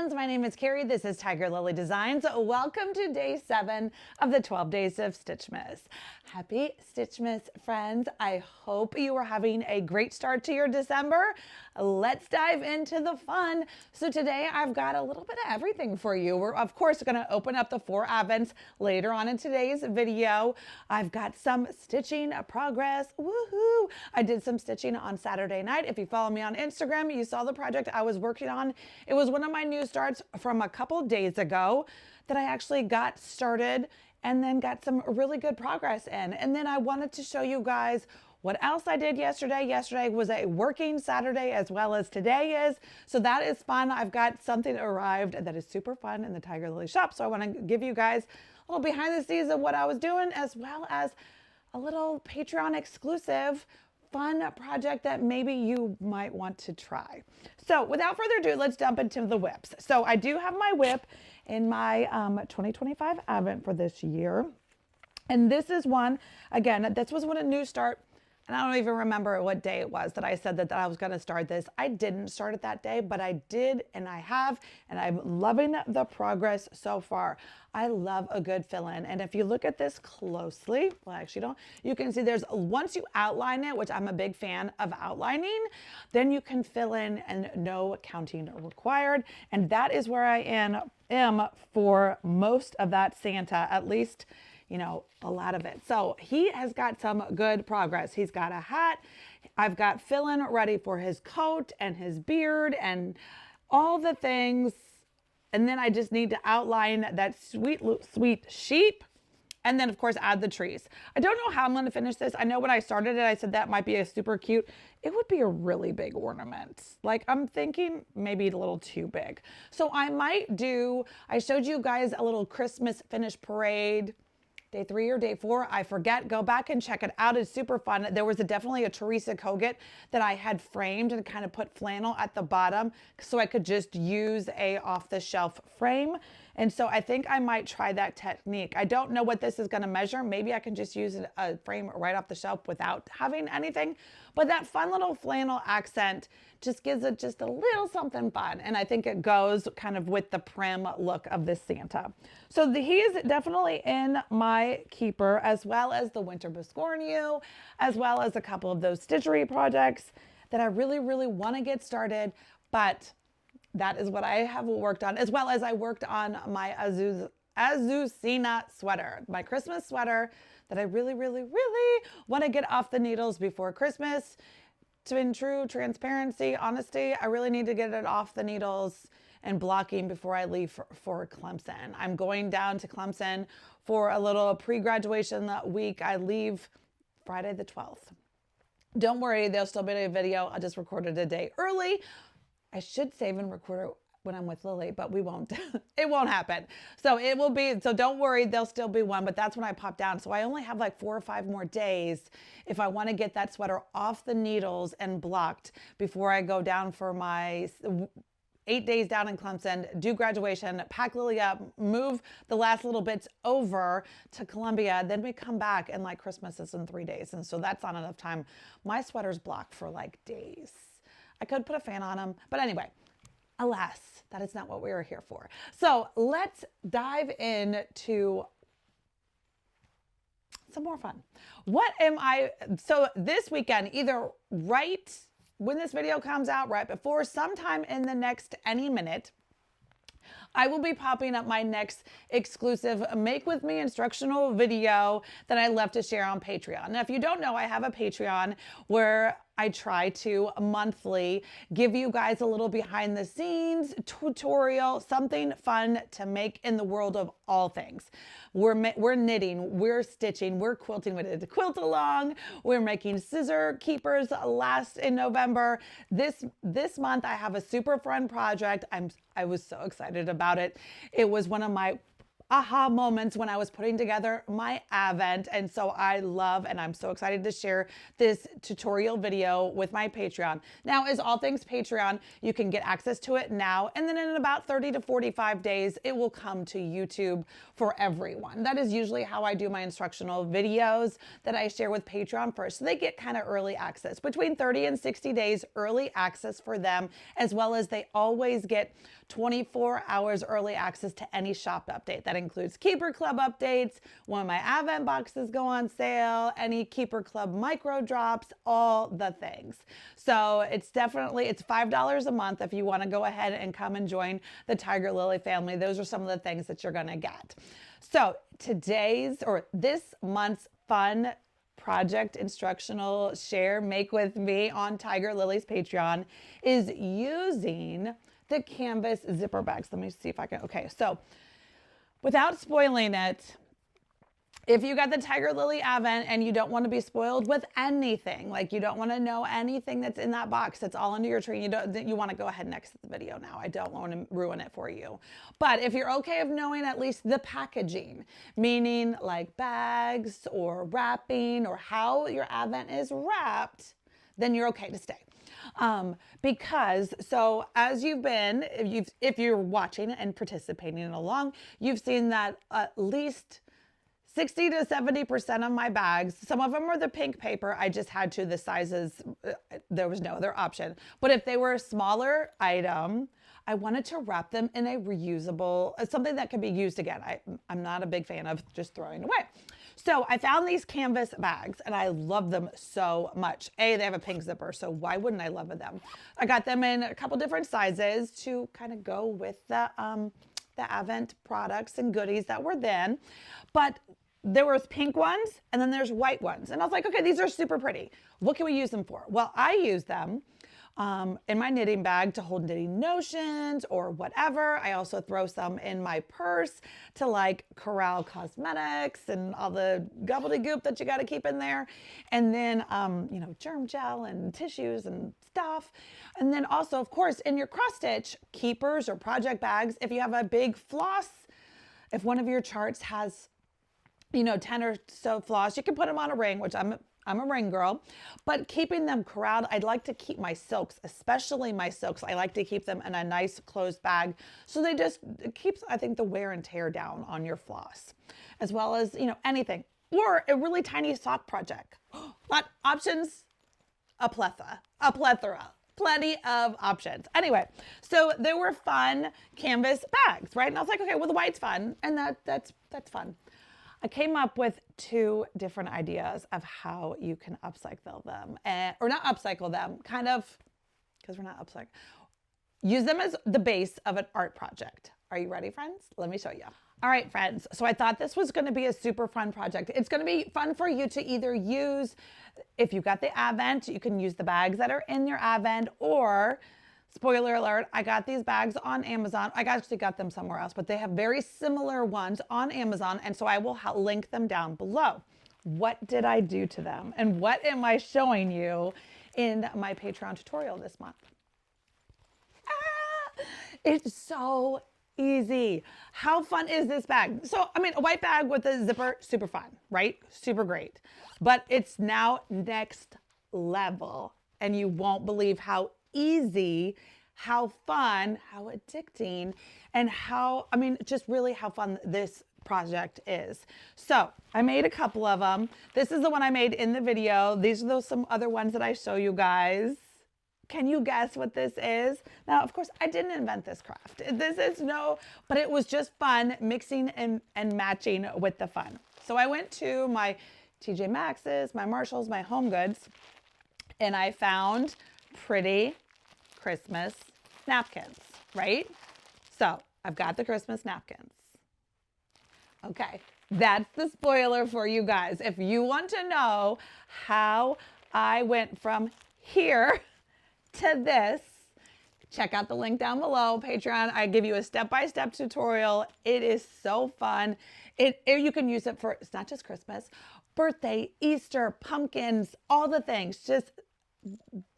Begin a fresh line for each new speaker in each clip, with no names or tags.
friends, my name is Kari. This is Tiger Lily Designs. Welcome to day 7 of the 12 Days of Stitchmas. Happy Stitchmas, friends. I hope you are having a great start to your December. Let's dive into the fun. So today I've got a little bit of everything for you. We're of course going to open up the 4 Advents later on in today's video. I've got some stitching progress. Woohoo! I did some stitching on Saturday night. If you follow me on Instagram, you saw the project I was working on. It was one of my new starts from a couple days ago that I actually got started and then got some really good progress in. And then I wanted to show you guys what else I did yesterday. Yesterday was a working Saturday as well as today is. So that is fun. I've got something arrived that is super fun in the Tiger Lily shop. So I want to give you guys a little behind the scenes of what I was doing, as well as a little Patreon exclusive fun project that maybe you might want to try. So without further ado, let's jump into the whips. So I do have my whip in my 2025 Advent for this year. And this is one, again, this was when a new start, and I don't even remember what day it was that I said that I was going to start this. I didn't start it that day, but I did, and I have, and I'm loving the progress so far. I love a good fill-in. And if you look at this closely, well, actually don't, you can see there's, once you outline it, which I'm a big fan of outlining, then you can fill in and no counting required. And that is where I am for most of that Santa, at least, you know, a lot of it. So he has got some good progress. He's got a hat. I've got fill-in ready for his coat and his beard and all the things. And then I just need to outline that sweet, sweet sheep. And then of course add the trees. I don't know how I'm going to finish this. I know when I started it, I said that might be a super cute. It would be a really big ornament. Like I'm thinking maybe a little too big. So I might do, I showed you guys a little Christmas finish parade. Day 3 or day 4, I forget. Go back and check it out. It's super fun. There was definitely a Teresa Kogut that I had framed and kind of put flannel at the bottom so I could just use a off-the-shelf frame. And so I think I might try that technique. I don't know what this is going to measure. Maybe I can just use a frame right off the shelf without having anything. But that fun little flannel accent just gives it just a little something fun. And I think it goes kind of with the prim look of this Santa. So he is definitely in my keeper, as well as the Winter Biscornu, as well as a couple of those Stitchery projects that I really, really want to get started. But that is what I have worked on, as well as I worked on my Azucena sweater, my Christmas sweater that I really, really, really want to get off the needles before Christmas. In true transparency, honesty, I really need to get it off the needles and blocking before I leave for Clemson. I'm going down to Clemson for a little pre-graduation week. I leave Friday the 12th. Don't worry, there'll still be a video. I just recorded a day early. I should save and record it when I'm with Lily, but we won't. It won't happen. So it will be, so don't worry, there'll still be one, but that's when I pop down. So I only have like 4 or 5 more days if I want to get that sweater off the needles and blocked before I go down for my 8 days down in Clemson, do graduation, pack Lily up, move the last little bits over to Columbia. Then we come back and like Christmas is in 3 days. And so that's not enough time. My sweater's blocked for like days. I could put a fan on them, but anyway, alas, that is not what we were here for. So let's dive into some more fun. So this weekend, either right when this video comes out, right before, sometime in the next any minute, I will be popping up my next exclusive Make With Me instructional video that I love to share on Patreon. Now, if you don't know, I have a Patreon where I try to monthly give you guys a little behind the scenes tutorial, something fun to make in the world of all things. We're knitting, we're stitching, we're quilting. We did a quilt along. We're making scissor keepers last in November. This month I have a super fun project. I was so excited about it. It was one of my aha moments when I was putting together my Advent. And so I love, and I'm so excited to share this tutorial video with my Patreon. Now, as all things Patreon, you can get access to it now. And then in about 30 to 45 days, it will come to YouTube for everyone. That is usually how I do my instructional videos that I share with Patreon first. So they get kind of early access, between 30 and 60 days early access for them, as well as they always get 24 hours early access to any shop update. That includes Keeper Club updates, when my Advent boxes go on sale, any Keeper Club micro drops, all the things. So it's $5 a month if you want to go ahead and come and join the Tiger Lily family. Those are some of the things that you're going to get. So this month's fun project instructional share make with me on Tiger Lily's Patreon is using the canvas zipper bags. Let me see if I can. Okay, so without spoiling it, if you got the Tiger Lily Advent and you don't want to be spoiled with anything, like you don't want to know anything that's in that box that's all under your tree, you want to go ahead and exit the video now. I don't want to ruin it for you. But if you're okay of knowing at least the packaging, meaning like bags or wrapping or how your Advent is wrapped, then you're okay to stay. Because so as if you're watching and participating along, you've seen that at least 60 to 70% of my bags, some of them are the pink paper. I just had to, the sizes, there was no other option. But if they were a smaller item, I wanted to wrap them in a reusable, something that can be used again. I'm not a big fan of just throwing away. So I found these canvas bags and I love them so much. They have a pink zipper, so why wouldn't I love them? I got them in a couple different sizes to kind of go with the Advent products and goodies that were then. But there were pink ones and then there's white ones. And I was like, okay, these are super pretty. What can we use them for? Well, I use them in my knitting bag to hold knitting notions or whatever. I also throw some in my purse to like corral cosmetics and all the gobbledygook that you got to keep in there. And then, germ gel and tissues and stuff. And then also, of course, in your cross stitch keepers or project bags, if you have a big floss, if one of your charts has 10 or so floss, you can put them on a ring, which I'm a ring girl, but keeping them corralled, I'd like to keep my silks, especially my silks. I like to keep them in a nice closed bag. So it keeps, I think, the wear and tear down on your floss, as well as, anything, or a really tiny sock project. But options, a plethora. Plenty of options. Anyway, so there were fun canvas bags, right? And I was like, okay, well, the white's fun, and that's fun. I came up with 2 different ideas of how you can upcycle them, or not upcycle them, kind of, because we're not upcycling. Use them as the base of an art project. Are you ready, friends? Let me show you. All right, friends. So I thought this was going to be a super fun project. It's going to be fun for you to either use, if you got the Advent, you can use the bags that are in your Advent, or spoiler alert, I got these bags on Amazon. I actually got them somewhere else, but they have very similar ones on Amazon, and so I will link them down below. What did I do to them? And what am I showing you in my Patreon tutorial this month? It's so easy. How fun is this bag? So, a white bag with a zipper, super fun, right? Super great. But it's now next level, and you won't believe how easy, how fun, how addicting, and just really how fun this project is. So I made a couple of them. This is the one I made in the video. These are some other ones that I show you guys. Can you guess what this is? Now, of course, I didn't invent this craft. But it was just fun mixing and matching with the fun. So I went to my TJ Maxx's, my Marshalls, my Home Goods, and I found pretty Christmas napkins, right? So I've got the Christmas napkins. Okay, that's the spoiler for you guys. If you want to know how I went from here to this, check out the link down below, Patreon. I give you a step-by-step tutorial. It is so fun. You can use it for, it's not just Christmas, birthday, Easter, pumpkins, all the things. Just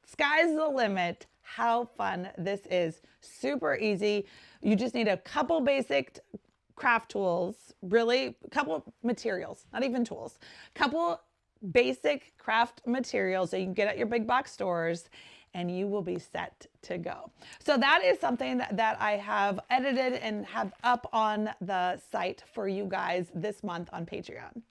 sky's the limit. How fun this is. Super easy. You just need a couple basic craft tools, really, a couple materials, not even tools, couple basic craft materials that you can get at your big box stores, and you will be set to go. So that is something that I have edited and have up on the site for you guys this month on Patreon.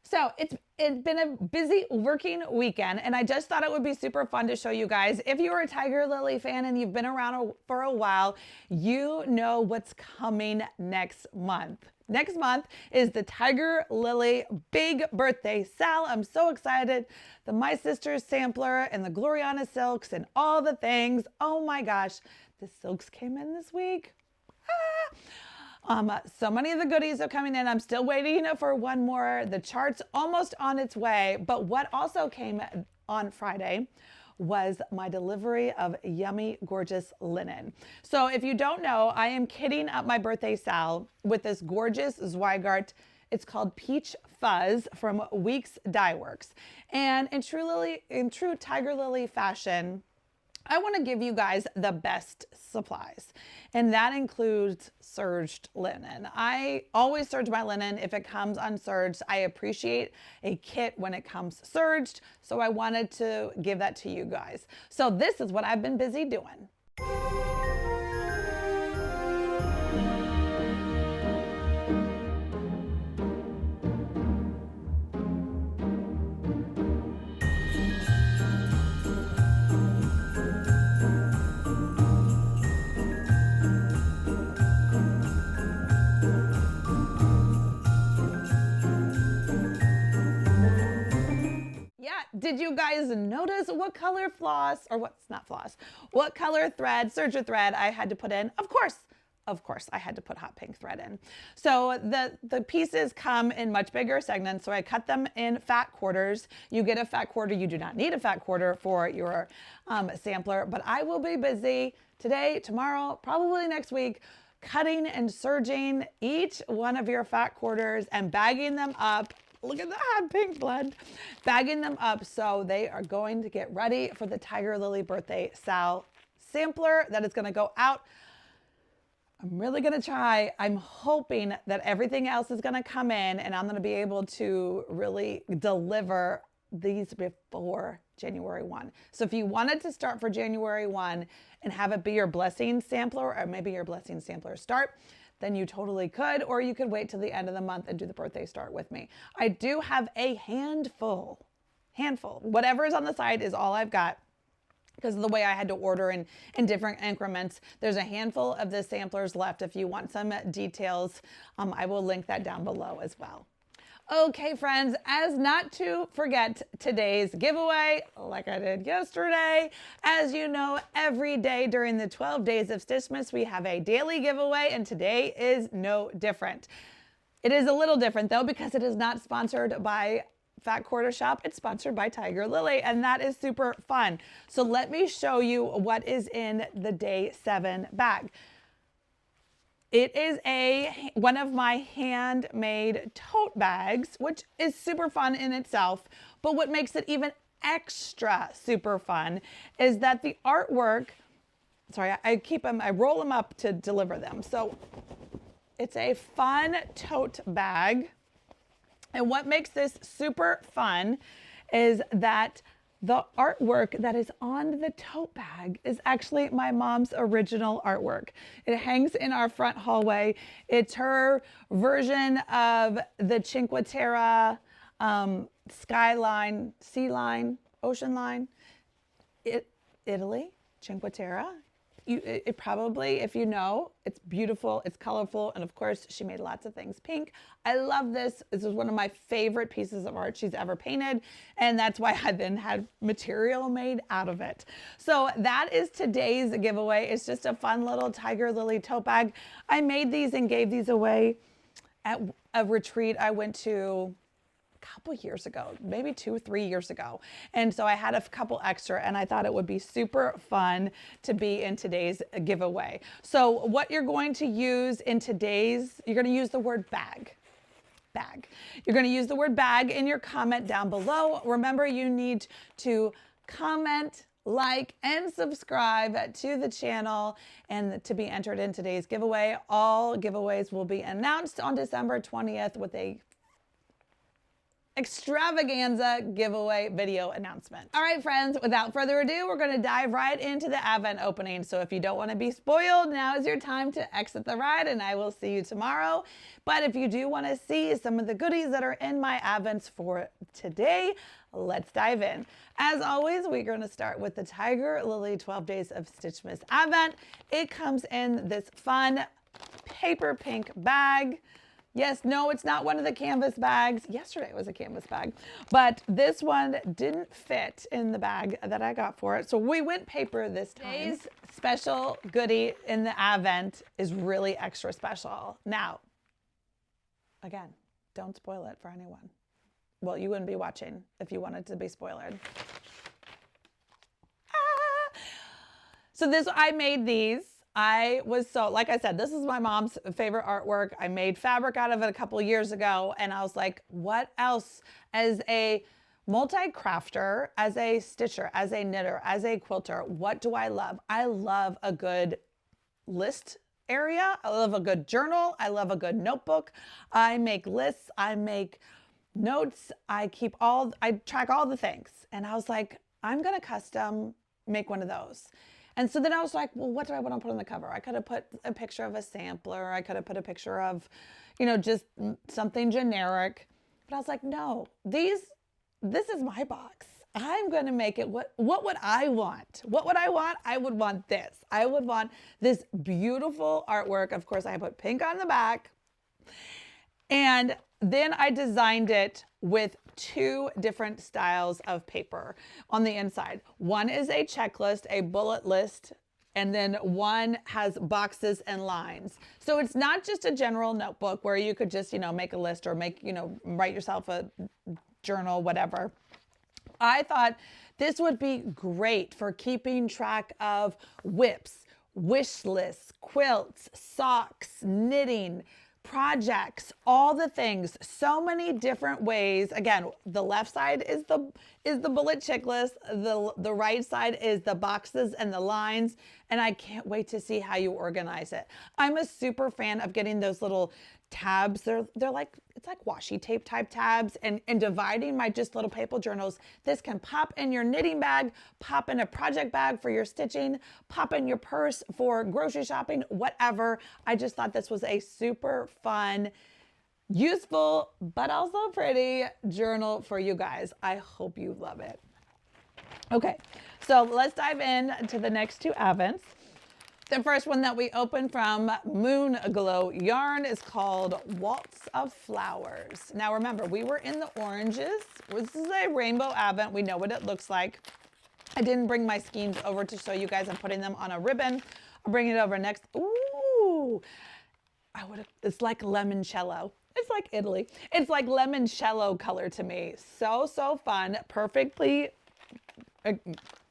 So it's been a busy working weekend, and I just thought it would be super fun to show you guys. If you're a Tiger Lily fan and you've been around for a while, you know what's coming next month. Next month is the Tiger Lily Big Birthday Sale. I'm so excited. The My Sister's sampler and the Gloriana silks and all the things. Oh my gosh, the silks came in this week. So many of the goodies are coming in. I'm still waiting for one more. The chart's almost on its way. But what also came on Friday was my delivery of yummy, gorgeous linen. So if you don't know, I am kitting up my birthday sal with this gorgeous Zweigart. It's called Peach Fuzz from Weeks Dye Works. And in true Tiger Lily fashion, I want to give you guys the best supplies, and that includes serged linen. I always serge my linen if it comes unserged. I appreciate a kit when it comes serged, so I wanted to give that to you guys. So this is what I've been busy doing. Did you guys notice what color floss, or what's not floss, what color thread, serger thread I had to put in? Of course, I had to put hot pink thread in. So the pieces come in much bigger segments, so I cut them in fat quarters. You get a fat quarter. You do not need a fat quarter for your sampler, but I will be busy today, tomorrow, probably next week, cutting and serging each one of your fat quarters and bagging them up. Look at the hot pink blend. Bagging them up so they are going to get ready for the Tiger Lily Birthday Sal sampler that is going to go out. I'm really going to try. I'm hoping that everything else is going to come in and I'm going to be able to really deliver these before January 1. So if you wanted to start for January 1 and have it be your blessing sampler, or maybe your blessing sampler start, then you totally could, or you could wait till the end of the month and do the birthday start with me. I do have a handful. Whatever is on the side is all I've got because of the way I had to order in different increments. There's a handful of the samplers left. If you want some details, I will link that down below as well. Okay, friends, as not to forget today's giveaway, like I did yesterday. As you know, every day during the 12 days of Stitchmas, we have a daily giveaway, and today is no different. It is a little different, though, because it is not sponsored by Fat Quarter Shop. It's sponsored by Tiger Lily, and that is super fun. So let me show you what is in the Day 7 bag. It is one of my handmade tote bags, which is super fun in itself. But what makes it even extra super fun is that the artwork, sorry, I roll them up to deliver them. So it's a fun tote bag. And what makes this super fun is that the artwork that is on the tote bag is actually my mom's original artwork. It hangs in our front hallway. It's her version of the Cinque Terre skyline, sea line, ocean line. Italy, Cinque Terre. It probably, if you know, it's beautiful, it's colorful, and of course, she made lots of things pink. I love this. This is one of my favorite pieces of art she's ever painted, and that's why I then had material made out of it. So that is today's giveaway. It's just a fun little Tiger Lily tote bag. I made these and gave these away at a retreat I went to couple years ago, maybe 2 or 3 years ago. And so I had a couple extra and I thought it would be super fun to be in today's giveaway. So what you're going to use in today's, you're going to use the word bag. You're going to use the word bag in your comment down below. Remember, you need to comment, like, and subscribe to the channel and to be entered in today's giveaway. All giveaways will be announced on December 20th with a extravaganza giveaway video announcement. All right, friends, without further ado, we're going to dive right into the Advent opening. So if you don't want to be spoiled, now is your time to exit the ride, and I will see you tomorrow. But if you do want to see some of the goodies that are in my Advents for today, let's dive in. As always, we're going to start with the Tiger Lily 12 Days of Stitchmas Advent. It comes in this fun paper pink bag. Yes, no, it's not one of the canvas bags. Yesterday it was a canvas bag, but this one didn't fit in the bag that I got for it. So we went paper this time. Today's special goodie in the Advent is really extra special. Now, again, don't spoil it for anyone. Well, you wouldn't be watching if you wanted to be spoiled. So I made these. I was so, like I said, this is my mom's favorite artwork. I made fabric out of it a couple years ago, and I was like, what else? As a multi-crafter, as a stitcher, as a knitter, as a quilter, what do I love? I love a good list area. I love a good journal. I love a good notebook. I make lists. I make notes. I track all the things. And I was like, I'm going to custom make one of those. And so then I was like, well, what do I want to put on the cover? I could have put a picture of a sampler. I could have put a picture of, just something generic. But I was like, no, this is my box. I'm going to make it. What would I want? What would I want? I would want this. I would want this beautiful artwork. Of course, I put pink on the back. And then I designed it with two different styles of paper on the inside. One is a checklist, a bullet list, and then one has boxes and lines. So it's not just a general notebook where you could just, make a list or write yourself a journal, whatever. I thought this would be great for keeping track of whips, wish lists, quilts, socks, knitting, projects, all the things, so many different ways. Again, the left side is the bullet checklist, the right side is the boxes and the lines, and I can't wait to see how you organize it. I'm a super fan of getting those little tabs. They're like, it's like washi tape type tabs, and dividing my just little paper journals. This can pop in your knitting bag, pop in a project bag for your stitching, pop in your purse for grocery shopping, whatever. I just thought this was a super fun, useful, but also pretty journal for you guys. I hope you love it. Okay, so let's dive in to the next two Advents. The first one that we opened from MoonGlow yarn is called Waltz of Flowers. Now remember, we were in the oranges. This is a rainbow Advent. We know what it looks like. I didn't bring my skeins over to show you guys. I'm putting them on a ribbon. I'll bring it over next. Ooh, it's like limoncello. It's like Italy. It's like limoncello color to me. So fun. Perfectly,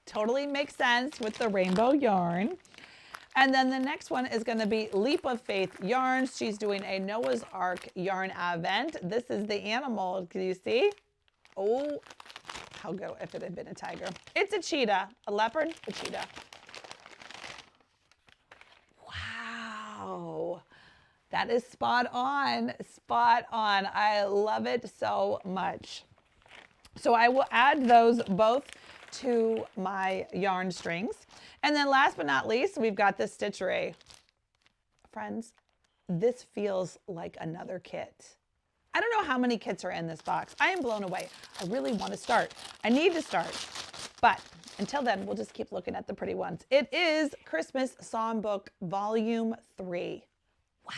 totally makes sense with the rainbow yarn. And then the next one is going to be Leap of Faith Yarns. She's doing a Noah's Ark yarn Advent. This is the animal. Can you see? Oh, how good if it had been a tiger. It's a cheetah, a leopard, a cheetah. Wow. That is spot on. Spot on. I love it so much. So I will add those both to my yarn strings. And then last but not least, we've got the Stitchery. Friends, this feels like another kit. I don't know how many kits are in this box. I am blown away. I really want to start. I need to start. But until then, we'll just keep looking at the pretty ones. It is Christmas Songbook Volume 3. Wow.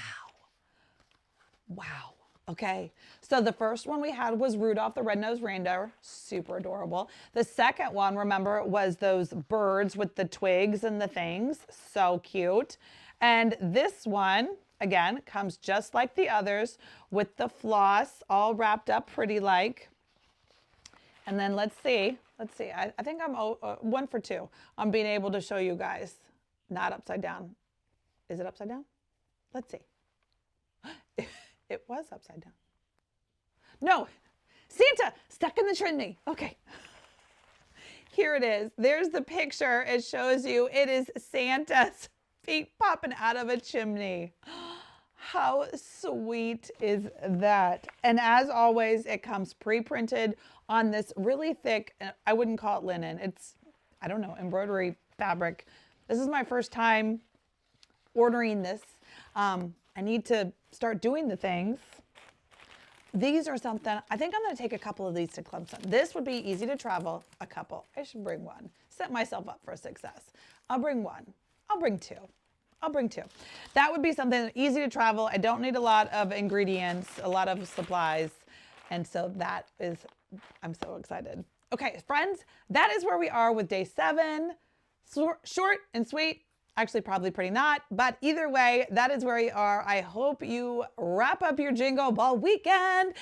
Wow. Okay, so the first one we had was Rudolph the Red-Nosed Reindeer, super adorable. The second one, remember, was those birds with the twigs and the things, so cute. And this one, again, comes just like the others with the floss all wrapped up pretty like. And then let's see, I think I'm 1 for 2 on being able to show you guys. Not upside down. Is it upside down? Let's see. It was upside down. No, Santa stuck in the chimney. Okay. Here it is. There's the picture. It shows you it is Santa's feet popping out of a chimney. How sweet is that? And as always, it comes pre-printed on this really thick, I wouldn't call it linen. It's, I don't know, embroidery fabric. This is my first time ordering this. I need to start doing the things. These are something, I think I'm going to take a couple of these to Clemson. This would be easy to travel, a couple. I should bring one. Set myself up for success. I'll bring one. I'll bring two. I'll bring two. That would be something easy to travel. I don't need a lot of ingredients, a lot of supplies. And so that is, I'm so excited. Okay, friends, that is where we are with day 7. Short and sweet. Actually, probably pretty not, but either way, that is where we are. I hope you wrap up your Jingle Ball weekend.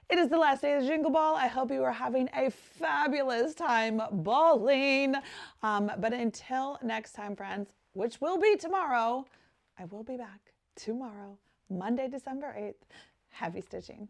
It is the last day of the Jingle Ball. I hope you are having a fabulous time balling. But until next time, friends, which will be tomorrow, I will be back tomorrow, Monday, December 8th. Happy stitching.